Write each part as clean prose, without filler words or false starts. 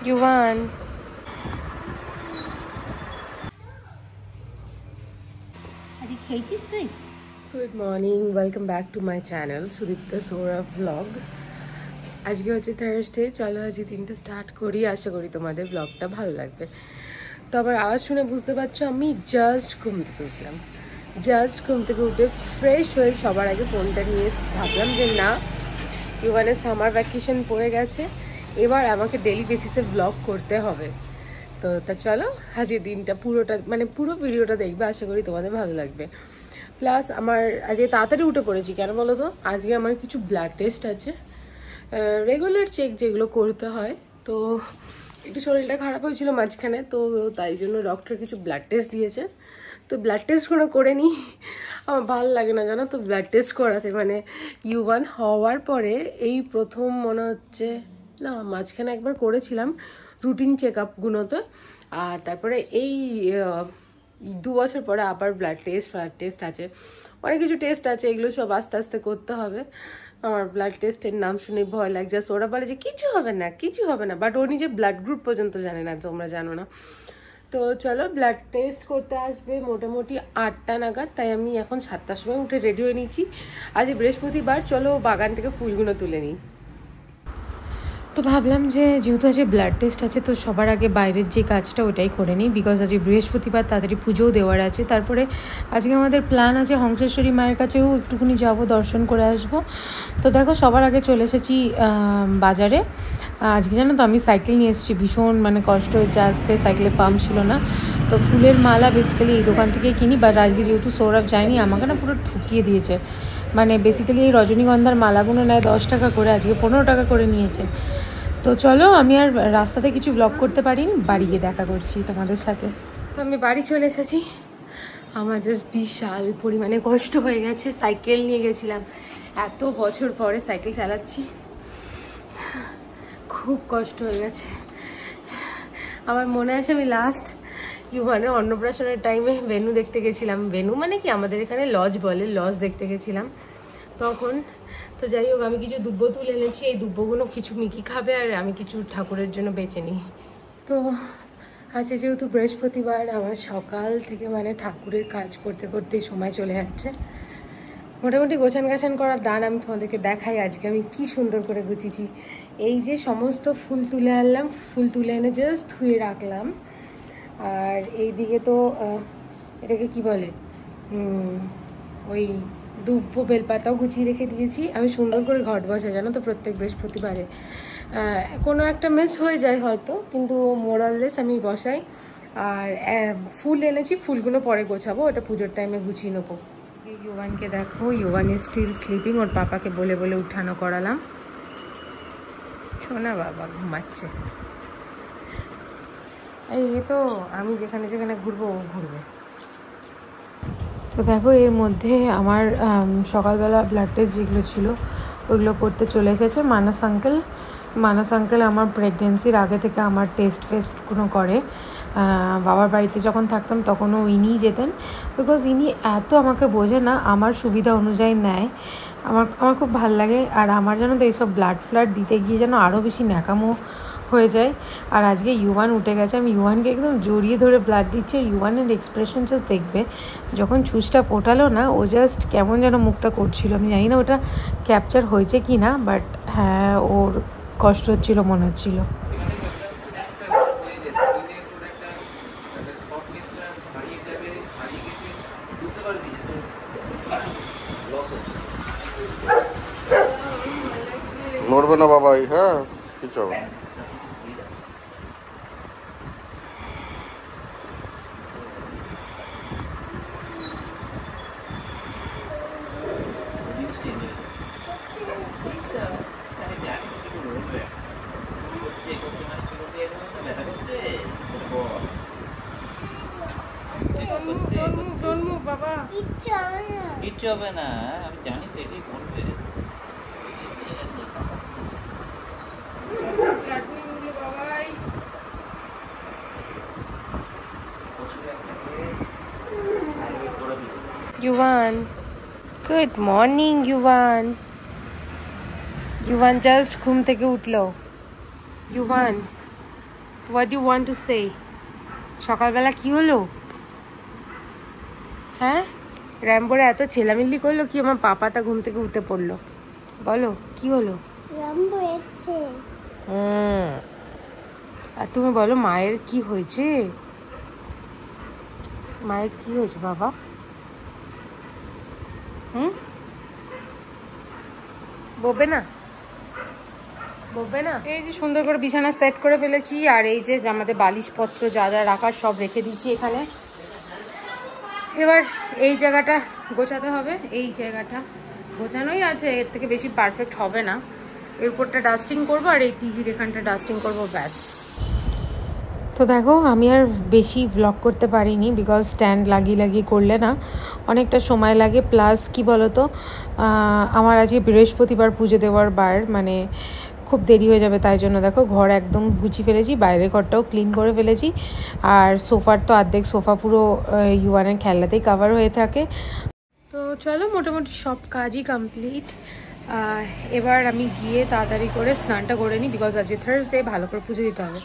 Yuvan. Good morning, welcome back to my channel Sudipta Saurabh vlog. আজকে হচ্ছে Thursday, চলো আজকে দিনটা স্টার্ট করি। আশা করি তোমাদের ব্লগটা ভালো লাগবে। তো আবার আওয়াজ শুনে বুঝতে পারছো আমি জাস্ট ঘুম থেকে উঠলাম। ঘুম থেকে উঠে ফ্রেশ হয়ে সবার আগে ফোনটা নিয়ে ভাবলাম যে না, ইউভানের সামার ভ্যাকেশন পড়ে গেছে, এবার আমাকে ডেলি বেসিসে ব্লগ করতে হবে। তো তা চলো আজকে দিনটা পুরোটা মানে পুরো ভিডিওটা দেখবে, আশা করি তোমাদের ভালো লাগবে। প্লাস আমার আজকে তাড়াতাড়ি উঠে পড়েছি, কেন বলো তো, আজকে আমার কিছু ব্লাড টেস্ট আছে, রেগুলার চেক যেগুলো করতে হয়। তো একটু শরীরটা খারাপ হয়েছিল মাঝখানে, তো তাই জন্য ডক্টর কিছু ব্লাড টেস্ট দিয়েছে। তো ব্লাড টেস্টগুলো করে নিই, আমার ভালো লাগে না জানো তো ব্লাড টেস্ট করাতে। মানে ইউভান হওয়ার পরে এই প্রথম মনে হচ্ছে, না মাঝখানে একবার করেছিলাম রুটিন চেক আপগুলোতে, আর তারপরে এই 2 বছর পরে আবার ব্লাড টেস্ট আছে, অনেক কিছু টেস্ট আছে, এগুলো সব আস্তে আস্তে করতে হবে। আমার ব্লাড টেস্টের নাম শুনে ভয় লাগছে। ওরা বলে যে কিছু হবে না, বাট ও নিজে ব্লাড গ্রুপ পর্যন্ত জানে না, তোমরা জানো না। তো চলো ব্লাড টেস্ট করতে আসবে মোটামুটি 8টা নাগাদ, তাই আমি এখন 7টার সময় উঠে রেডি হয়ে নিচ্ছি। আজ বৃহস্পতিবার, চলো বাগান থেকে ফুলগুলো তুলে নিই। তো ভাবলাম যে যেহেতু আজকে ব্লাড টেস্ট আছে, তো সবার আগে বাইরের যে কাজটা ওটাই করে নিই, বিকজ আজকে বৃহস্পতিবার, তাড়াতাড়ি পুজোও দেওয়ার আছে। তারপরে আজকে আমাদের প্ল্যান আছে হংসেশ্বরী মায়ের কাছেও একটুখানি যাব, দর্শন করে আসব। তো দেখো সবার আগে চলে এসেছি বাজারে। আজকে জানো তো আমি সাইকেল নিয়ে এসেছি, ভীষণ মানে কষ্ট হয়েছে আসতে, সাইকেলে পাম্প ছিল না। তো ফুলের মালা বেসিক্যালি এই দোকান থেকে কিনি, বাট আজকে যেহেতু সৌরভ যায়নি, আমাকে না পুরো ঠকিয়ে দিয়েছে। মানে বেসিক্যালি এই রজনীগন্ধার মালাগুলো নেয় 10 টাকা করে, আজকে 15 টাকা করে নিয়েছে। তো চলো আমি আর রাস্তাতে কিছু ব্লগ করতে পারিনি, বাড়ি গিয়ে দেখা করছি তোমাদের সাথে। তো আমি বাড়ি চলে এসেছি, আমার জাস্ট বিশাল পরিমাণে কষ্ট হয়ে গেছে। সাইকেল নিয়ে গেছিলাম, এত বছর পরে সাইকেল চালাচ্ছি, খুব কষ্ট হয়ে গেছে। আমার মনে আছে আমি লাস্ট ইউভানের অন্নপ্রাশনের টাইমে ভেনু দেখতে গেছিলাম। ভেনু মানে কি আমাদের এখানে লজ বলে, লজ দেখতে গেছিলাম তখন। তো যাই হোক আমি কিছু দুব্বো তুলে এনেছি, এই দুব্বোগুলো কিছু মিকি খাবে আর আমি কিছু ঠাকুরের জন্য বেছে নিই। তো আজকে যেহেতু বৃহস্পতিবার, আমার সকাল থেকে মানে ঠাকুরের কাজ করতে করতেই সময় চলে যাচ্ছে। মোটামুটি গোছান করার ডান, আমি তোমাদেরকে দেখাই আজকে আমি কি সুন্দর করে গুছিয়েছি। এই যে সমস্ত ফুল তুলে আনলাম, ফুল তুলে এনে জাস্ট ধুয়ে রাখলাম। আর এই দিকে তো এটাকে কি বলে, ওই দুব্বো বেলপাতাও গুছিয়ে রেখে দিয়েছি। আমি সুন্দর করে ঘট বসাই জানো তো প্রত্যেক বৃহস্পতিবারে, কোনো একটা মিস হয়ে যায় হয়তো, কিন্তু মোরাললেস আমি বসাই। আর ফুল এনেছি, ফুলগুলো পরে গোছাবো, ওটা পুজোর টাইমে গুছিয়ে নেবো। ইউভানকে দেখো, ইউভান ইজ স্টিল স্লিপিং, ওর পাপাকে বলে বলে উঠানো করালাম। শোনা বাবা ঘুমাচ্ছে। এই তো আমি যেখানে যেখানে ঘুরবো ও ঘুরবে। তো দেখো এর মধ্যে আমার সকালবেলা ব্লাড টেস্ট যেগুলো ছিল ওইগুলো করতে চলে এসেছে মানস আঙ্কেল আমার প্রেগনেন্সির আগে থেকে আমার টেস্টগুলো করে। বাবার বাড়িতে যখন থাকতাম তখনও ইনিই যেতেন, বিকজ ইনি এত আমাকে বোঝে না, আমার সুবিধা অনুযায়ী নেয়। আমার খুব ভালো লাগে। আর আমার যেন তো এইসব ব্লাড দিতে গিয়ে যেন আরও বেশি ন্যাকামো হয়ে যায়। আর আজকে ইউভান উঠে গেছে, আমি ইউভানকে একদম জড়িয়ে ধরে ব্লাড দিচ্ছি। ইউভানের এক্সপ্রেশন জাস্ট দেখবে, যখন ছুঁচটা পোটালো না, ও জাস্ট কেমন যেন মুখটা করছিল। আমি জানি না ওটা ক্যাপচার হয়েছে কি না, বাট হ্যাঁ ওর কষ্ট হচ্ছিল মনে হচ্ছিল। নড়বে না বাবাই, হ্যাঁ কিছু হবে না। কিচ্ছু হবে না, আমি জানি তো এটাই করবে। Yuvan, good morning Yuvan. Yuvan just ঘুম থেকে উঠলো। Yuvan, what you want to say? সকালবেলা কি হলো? হ্যাঁ, র্যাম্বোরা এত ছেলামিল্লি করলো কি আমার পাপাটা ঘুম থেকে উঠে পড়লো। বলো কি হলো? র্যাম্বো এসে। আর তুমি বলো মায়ের কি হয়েছে? মায়ের কি হয়েছে বাবা? বলবে না? বলবে না? এই যে সুন্দর করে বিছানা সেট করে ফেলেছি, আর এই যে আমাদের বালিশপত্র যা যা রাখার সব রেখে দিচ্ছি এখানে। এবার এই জায়গাটা গোছাতে হবে। এই জায়গাটা গোছানোই আছে, এর থেকে বেশি পারফেক্ট হবে না। এর উপরটা ডাস্টিং করবো আর এই টিভির এখানটা ডাস্টিং করবো, ব্যাস। তো দেখো আমি আর বেশি ভ্লগ করতে পারিনি, বিকজ স্ট্যান্ড লাগিয়ে করলে না অনেকটা সময় লাগে। প্লাস কি বলতো, আমার আজকে বৃহস্পতিবার পুজো দেওয়ার বার, মানে খুব দেরি হয়ে যাবে। তাই জন্য দেখো ঘর একদম গুছিয়ে ফেলেছি, বাইরের ঘরটাও ক্লিন করে ফেলেছি। আর সোফার তো অর্ধেক সোফা পুরো ইউয়ানের খেলনাতেই কাভার হয়ে থাকে। তো চলো, মোটামুটি সব কাজই কমপ্লিট। এবার আমি গিয়ে তাড়াতাড়ি করে স্নানটা করে নিই, বিকজ আজকে থার্সডে, ভালো করে পুজো দিতে হবে।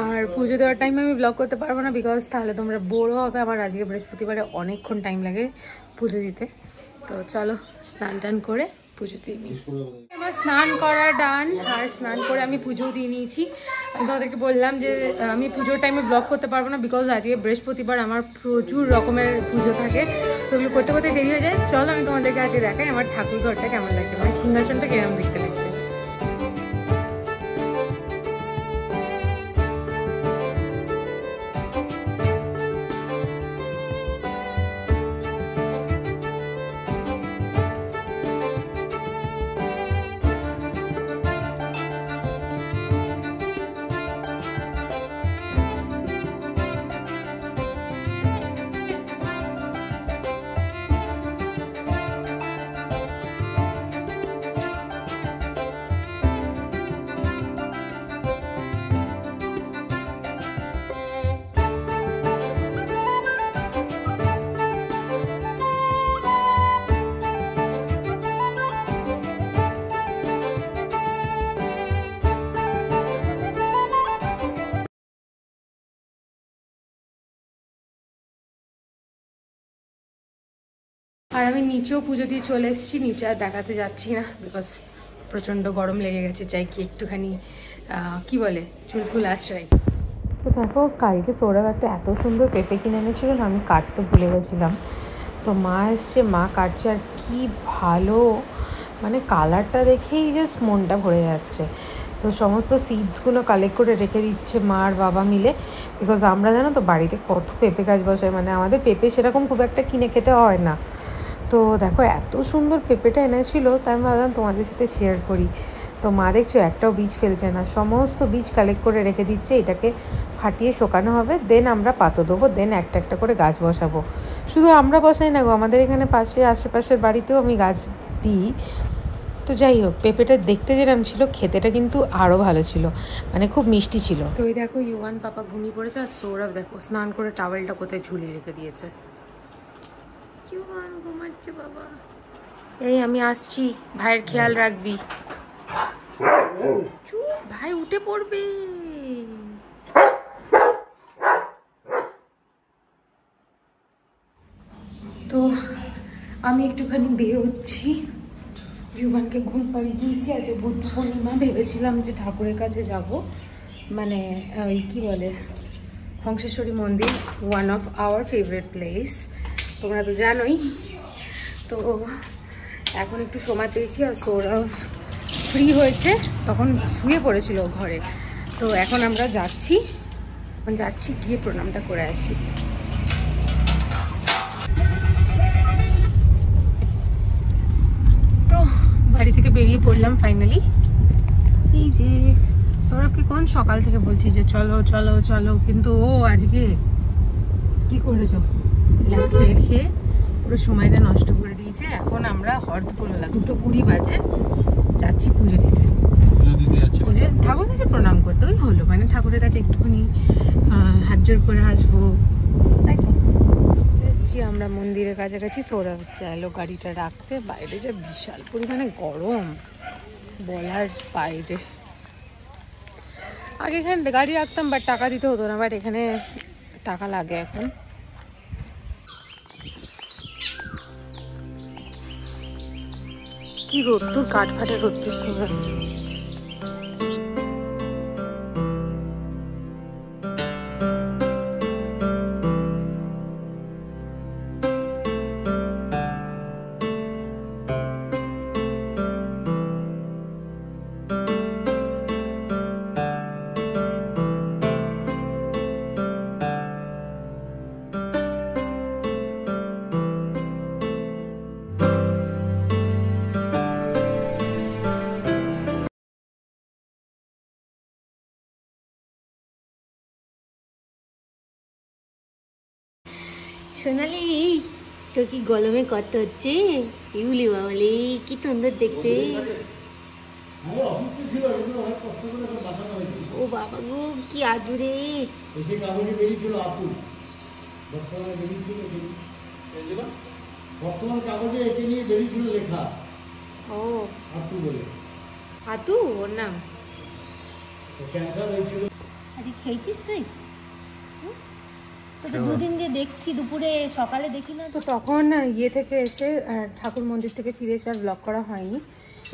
আর পুজো দেওয়ার টাইমে আমি ব্লগ করতে পারবো না, বিকজ তাহলে তোমরা বোরও হবে। আমার আজকে বৃহস্পতিবারে অনেকক্ষণ টাইম লাগে পুজো দিতে। তো চলো স্নান টান করে পুজো দিয়ে নিই। আমার স্নান করা ডান, আর স্নান করে আমি পুজোও দিয়ে নিয়েছি। আমি তোমাদেরকে বললাম যে আমি পুজোর টাইমে ব্লগ করতে পারবো না, বিকজ আজকে বৃহস্পতিবার আমার প্রচুর রকমের পুজো থাকে, তো ওগুলো করতে করতে দেরি হয়ে যায়। চলো আমি তোমাদেরকে আজকে দেখাই আমার ঠাকুর ঘরটা কেমন লাগছে, মানে সিংহাসনটা কেমন দেখতে লাগছে। আর আমি নিচেও পুজো দিয়ে চলে এসেছি, নিচে আর দেখাতে যাচ্ছি না, বিকজ প্রচণ্ড গরম লেগে গেছে। চাই কি একটুখানি কি বলে চুলফুল আছড়াই। তো দেখো কালকে সৌরভ একটা এত সুন্দর পেঁপে কিনে এনেছিল না, আমি কাটতে ভুলে গেছিলাম। তো মা এসছে, মা কাটছে, আর কি ভালো, মানে কালারটা দেখেই জাস্ট মনটা ভরে যাচ্ছে। তো সমস্ত সিডসগুলো কালেক্ট করে রেখে দিচ্ছে মা আর বাবা মিলে, বিকজ আমরা জানো তো বাড়িতে কত পেঁপে গাছ বসাই, মানে আমাদের পেঁপে সেরকম খুব একটা কিনে খেতে হয় না। তো দেখো এত সুন্দর পেঁপেটা এনেছিল, তাই আমি ভাবলাম তোমাদের সাথে শেয়ার করি। তো মা দেখছো একটাও বীজ ফেলছে না, সমস্ত বীজ কালেক্ট করে রেখে দিচ্ছে। এটাকে ফাটিয়ে শোকানো হবে, দেন আমরা পাতো দেবো, দেন একটা একটা করে গাছ বসাবো। শুধু আমরা বসাই না গো, আমাদের এখানে পাশে আশেপাশের বাড়িতেও আমি গাছ দিই। তো যাই হোক, পেঁপেটা দেখতে যেরকম ছিল, খেতেটা কিন্তু আরও ভালো ছিল, মানে খুব মিষ্টি ছিল। তো এই দেখো ইউয়ান পাপা ঘুমিয়ে পড়েছে, আর সৌরভ দেখো স্নান করে টাওয়েলটা কোথায় ঝুলিয়ে রেখে দিয়েছে। ইউয়ান ঘুমাচ্ছে বাবা। এই আমি আসছি, ভাইয়ের খেয়াল রাখবি। চুপ, ভাই উঠে পড়বে। তো আমি একটুখানি বেরোচ্ছি, ইউবানকে ঘুম পাড়িয়ে দিয়েছি। আজকে বুদ্ধ পূর্ণিমা, ভেবেছিলাম যে ঠাকুরের কাছে যাব, মানে ওই কী বলে হংসেশ্বরী মন্দির, one of our favourite place, তোমরা তো জানোই। তো এখন একটু সময় পেয়েছি, আর সৌরভ ফ্রি হয়েছে, তখন শুয়ে পড়েছিল ঘরে। তো এখন আমরা যাচ্ছি গিয়ে প্রণামটা করে আসি। তো বাড়ি থেকে বেরিয়ে পড়লাম ফাইনালি। এই যে সৌরভকে কোন সকাল থেকে বলছি যে চলো চলো চলো, কিন্তু ও আজকে কি করেছো, খেয়ে খেয়ে পুরো সময়টা নষ্ট করে দিয়েছে। এখন আমরা হরদপুরলা 2:20 বাজে যাচ্ছি পুজো দিতে, পুজো ঠাকুর কাছে প্রণাম করতে। ওই হলো, মানে ঠাকুরের কাছে একটুখানি হাত জোর করে আসবো, তাই তো। এসছি আমরা মন্দিরের কাছাকাছি, সৌরভ চাইলো গাড়িটা রাখতে। বাইরে যে বিশাল পরিমাণে গরম, বলার বাইরে। আগে এখানে গাড়ি রাখতাম বাট টাকা দিতে হতো না, বাট এখানে টাকা লাগে এখন। কি রোদ্দুর, কাঠ ফাটে রোদ্দুর সময়। সোনালি, তো কি গরমে কত হচ্ছে? ইউলি বাবলি কি সুন্দর দেখতে। ও বাবা গো, কি আদুরে। ও আতু ওর নাম। আরে খেয়েছিস তুই? তোকে দুদিন দিয়ে দেখছি, দুপুরে সকালে দেখি না। তো তখন ইয়ে থেকে এসে ঠাকুর মন্দির থেকে ফিরে এসে আর ব্লগ করা হয়নি,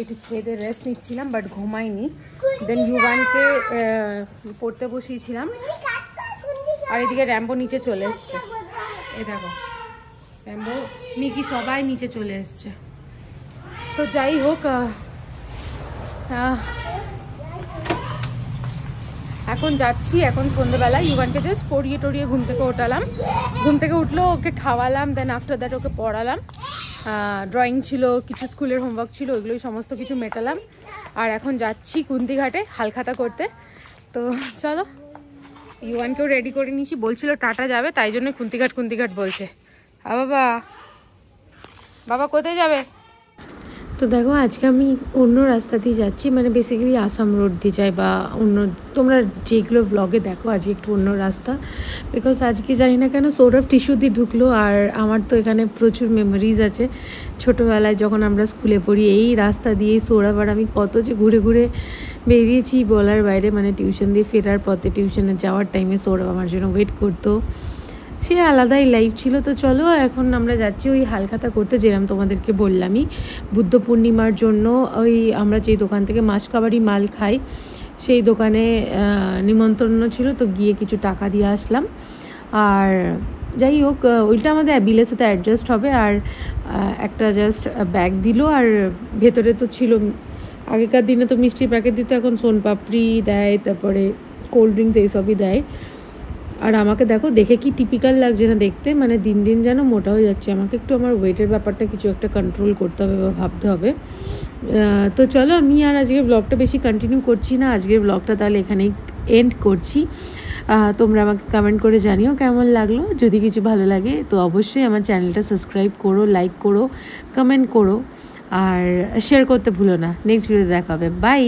একটু খেয়ে দিয়ে রেস্ট নিচ্ছিলাম, বাট ঘুমাইনি। দেন ইউবানকে পড়তে বসিয়েছিলাম, আর এদিকে র্যাম্বো নিচে চলে এসছে। এই দেখো র্যাম্বো, মিকি সবাই নিচে চলে এসছে। তো যাই হোক, এখন যাচ্ছি। এখন সন্ধ্যেবেলা ইউবানকে জাস্ট পড়িয়ে টড়িয়ে ঘুম থেকে ওঠালাম। ঘুম থেকে উঠলো, ওকে খাওয়ালাম, দেন আফটার দ্যাট ওকে পড়ালাম। ড্রয়িং ছিল, কিছু স্কুলের হোমওয়ার্ক ছিল, ওইগুলোই সমস্ত কিছু মেটালাম। আর এখন যাচ্ছি কুন্তিঘাটে হালখাতা করতে। তো চলো, ইউবানকেও রেডি করে নিয়েছি, বলছিল টাটা যাবে, তাই জন্য কুন্তিঘাট বলছে। বাবা, বাবা কোথায় যাবে? তো দেখো আজকে আমি অন্য রাস্তা দিয়ে যাচ্ছি, মানে বেসিক্যালি আসাম রোড দিয়ে যাই, বা অন্য তোমরা যেগুলো ব্লগে দেখো আজকে একটু অন্য রাস্তা। বিকজ আজকে জানি না কেন সৌরভ টিস্যু দিয়ে ঢুকলো, আর আমার তো এখানে প্রচুর মেমোরিজ আছে ছোটোবেলায় যখন আমরা স্কুলে পড়ি। এই রাস্তা দিয়েই সৌরভ আর আমি কত যে ঘুরে ঘুরে বেরিয়েছি বলার বাইরে। মানে টিউশন দিয়ে ফেরার পথে, টিউশনে যাওয়ার টাইমে সৌরভ আমার জন্য ওয়েট করতো, সে আলাদাই লাইফ ছিল। তো চলো এখন আমরা যাচ্ছি ওই হালখাতা করতে, যেরকম তোমাদেরকে বললামই বুদ্ধ পূর্ণিমার জন্য। ওই আমরা যেই দোকান থেকে মাসকাবারি মাল খাই, সেই দোকানে নিমন্ত্রণ ছিল, তো গিয়ে কিছু টাকা দিয়ে আসলাম। আর যাই হোক, ওইটা আমাদের বিলের সাথে অ্যাডজাস্ট হবে। আর একটা জাস্ট ব্যাগ দিল, আর ভেতরে তো ছিল, আগেকার দিনে তো মিষ্টির প্যাকেট দিত, এখন সোনপাপড়ি দেয়, তারপরে কোল্ড ড্রিঙ্কস এইসবই দেয়। আর আমাকে দেখো, দেখে কি টিপিক্যাল লাগছে না দেখতে, মানে দিন দিন যেন মোটা হয়ে যাচ্ছে। আমাকে একটু আমার ওয়েটের ব্যাপারটা কিছু একটা কন্ট্রোল করতে হবে বা ভাবতে হবে। তো চলো, আমি আর আজকের ব্লগটা বেশি কন্টিনিউ করছি না, আজকের ব্লগটা তাহলে এখানেই এন্ড করছি। তোমরা আমাকে কমেন্ট করে জানিও কেমন লাগলো। যদি কিছু ভালো লাগে তো অবশ্যই আমার চ্যানেলটা সাবস্ক্রাইব করো, লাইক করো, কমেন্ট করো, আর শেয়ার করতে ভুলো না। নেক্সট ভিডিওতে দেখা হবে। বাই।